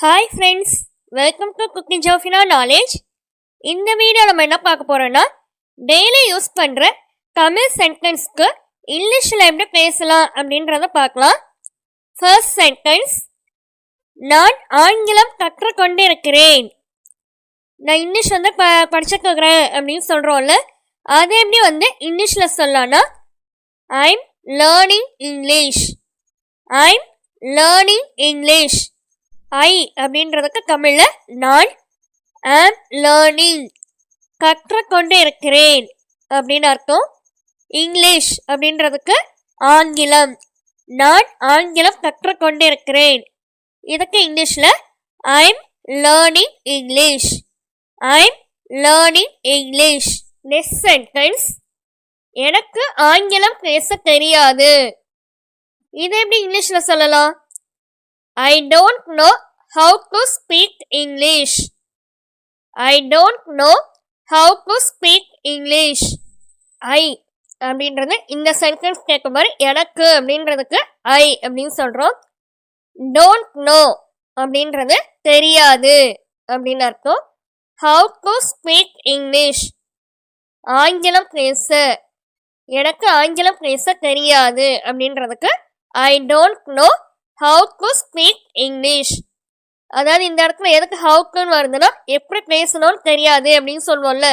Hi friends, welcome to குட்டி ஜோஃபினா knowledge. இந்த video நம்ம என்ன பார்க்க போகிறோன்னா, டெய்லி யூஸ் பண்ணுற தமிழ் சென்டென்ஸ்க்கு இங்கிலீஷில் எப்படி பேசலாம் அப்படின்றத பார்க்கலாம். ஃபர்ஸ்ட் சென்டென்ஸ், நான் ஆங்கிலம் கற்றுக்கொண்டிருக்கிறேன். நான் இங்கிலீஷ் படிச்சுக்கிறேன் அப்படின்னு சொல்கிறோம்ல, அது எப்படி இங்கிலீஷில் சொல்லலாம்னா I'm learning English. I'm learning English. I அப்படின்றதுக்கு தமிழில் நான் ஆம் லேர்னிங் கற்றுக்கொண்டு இருக்கிறேன் அப்படின்னு அர்த்தம். இங்கிலீஷ் அப்படின்றதுக்கு ஆங்கிலம், நான் ஆங்கிலம் கற்றுக்கொண்டு இருக்கிறேன். இதுக்கு இங்கிலீஷில் I'm learning English. I'm learning English. Next sentence, எனக்கு ஆங்கிலம் பேச தெரியாது. இது எப்படி இங்கிலீஷில் சொல்லலாம்? I don't know how to speak English. I don't know how to speak English. I அப்படின்றது இந்த சென்டென்ஸ் கேட்கும் மாதிரி எனக்கு அப்படின்றதுக்கு ஐ அப்படின்னு சொல்கிறோம். டோன்ட் நோ அப்படின்றது தெரியாது அப்படின்னு அர்த்தம். ஹவு டு ஸ்பீக் இங்கிலீஷ், ஆங்கிலம் பேச, எனக்கு ஆங்கிலம் பேச தெரியாது அப்படின்றதுக்கு I don't know how to speak English. அதாவது இந்த இடத்துல எதுக்கு ஹவுக்குன்னு வருதுன்னா, எப்படி பேசணும்னு தெரியாது அப்படின்னு சொல்லுவோம்ல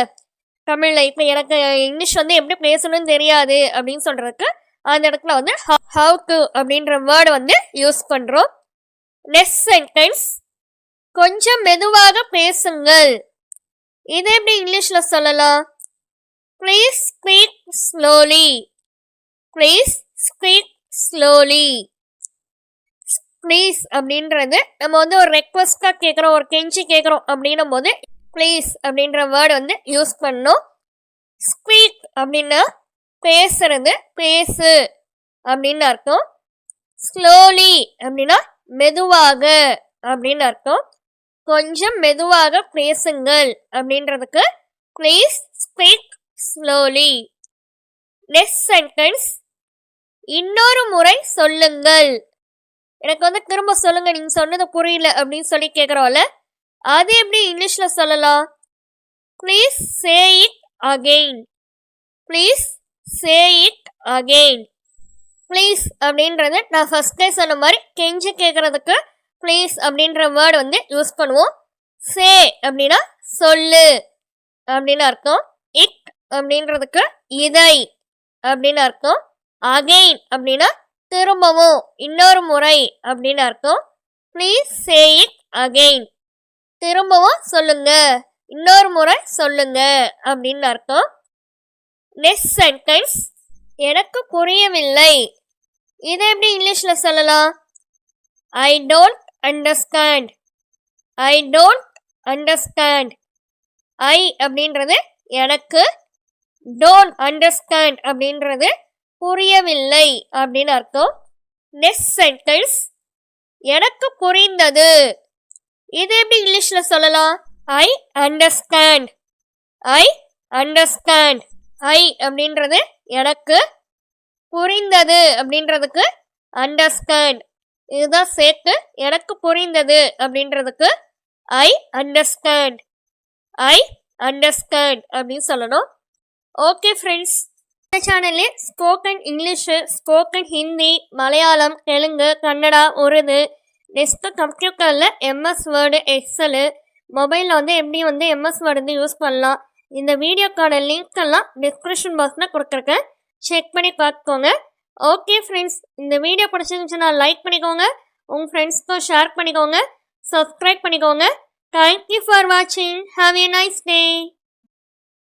தமிழில். இப்போ எனக்கு இங்கிலீஷ் எப்படி பேசணும்னு தெரியாது அப்படின்னு சொல்கிறதுக்கு அந்த இடத்துல ஹவு டு அப்படின்ற வேர்டு யூஸ் பண்ணுறோம். நெக்ஸ்ட் சென்டென்ஸ், கொஞ்சம் மெதுவாக பேசுங்கள். இது எப்படி இங்கிலீஷில் சொல்லலாம்? Please speak slowly. Please speak slowly. Please அப்படின்றது நம்ம ஒரு ரெக்வஸ்டாக கேட்குறோம், ஒரு கெஞ்சி கேட்குறோம் அப்படின்னும் போது ப்ளீஸ் அப்படின்ற வேர்டு யூஸ் பண்ணணும். ஸ்பீக் அப்படின்னா பேசுறது, பேசு அப்படின்னு அர்த்தம். ஸ்லோலி அப்படின்னா மெதுவாக அப்படின்னு அர்த்தம். கொஞ்சம் மெதுவாக பேசுங்கள் அப்படின்றதுக்கு please speak slowly. Next sentence, இன்னொரு முறை சொல்லுங்கள். எனக்கு திரும்ப சொல்லுங்க, நீங்க சொன்னது புரியல அப்படின்னு சொல்லி கேட்குறோம்ல, அது எப்படி இங்கிலீஷ்ல சொல்லலாம்? Please say it again. Please say it again. Please அப்படின்றது நான் ஃபர்ஸ்டே சொன்ன மாதிரி கெஞ்சி கேட்கறதுக்கு ப்ளீஸ் அப்படின்ற வேர்டு யூஸ் பண்ணுவோம். சே அப்படின்னா சொல்லு அப்படின்னு அர்த்தம். இட் அப்படின்றதுக்கு இதை அப்படின்னு அர்த்தம். அகெயின் அப்படின்னா திரும்பவும், இன்னொரு முறை அப்படின்னு அர்த்தம். ப்ளீஸ் சே இட் அகெயின், திரும்பவும் சொல்லுங்க, இன்னொரு முறை சொல்லுங்க அப்படின்னு அர்த்தம். நெக்ஸ்ட் சென்டென்ஸ், எனக்கு புரியவில்லை. இதை எப்படி இங்கிலீஷில் சொல்லலாம்? I don't understand. I don't understand. I அப்படின்றது எனக்கு, டோன்ட் அண்டர்ஸ்டாண்ட் அப்படின்றது புரியவில்லை அப்படின்னு அர்த்தம். நெக்ஸ்ட் சென்டென்ஸ், எனக்கு புரிந்தது. இது எப்படி இங்கிலீஷ்ல சொல்லலாம்? I understand. I understand. I அப்படின்றது எனக்கு, புரிந்தது அப்படின்றதுக்கு அண்டர்ஸ்டாண்ட். இதுதான் சேர்த்து எனக்கு புரிந்தது அப்படின்றதுக்கு ஐ அண்டர்ஸ்டாண்ட். ஐ அண்டர்ஸ்டாண்ட் அப்படின்னு சொல்லணும். ஓகே ஃப்ரெண்ட்ஸ், இந்த சேனலில் spoken English, spoken Hindi, Malayalam, Telugu, Kannada, Urdu, next கம்ப்யூட்டரில் எம்எஸ் வேர்டு, எக்ஸலு, மொபைலில் எப்படி எம்எஸ் வேர்டு யூஸ் பண்ணலாம், இந்த வீடியோக்கான லிங்க் எல்லாம் டிஸ்கிரிப்ஷன் பாக்ஸில் கொடுத்துருக்கேன், செக் பண்ணி பார்த்துக்கோங்க. ஓகே ஃப்ரெண்ட்ஸ், இந்த வீடியோ பிடிச்சிருந்துச்சுன்னா லைக் பண்ணிக்கோங்க, உங்கள் ஃப்ரெண்ட்ஸ்க்கும் ஷேர் பண்ணிக்கோங்க, சப்ஸ்கிரைப் பண்ணிக்கோங்க. தேங்க்யூ ஃபார் வாட்சிங். Have a nice day.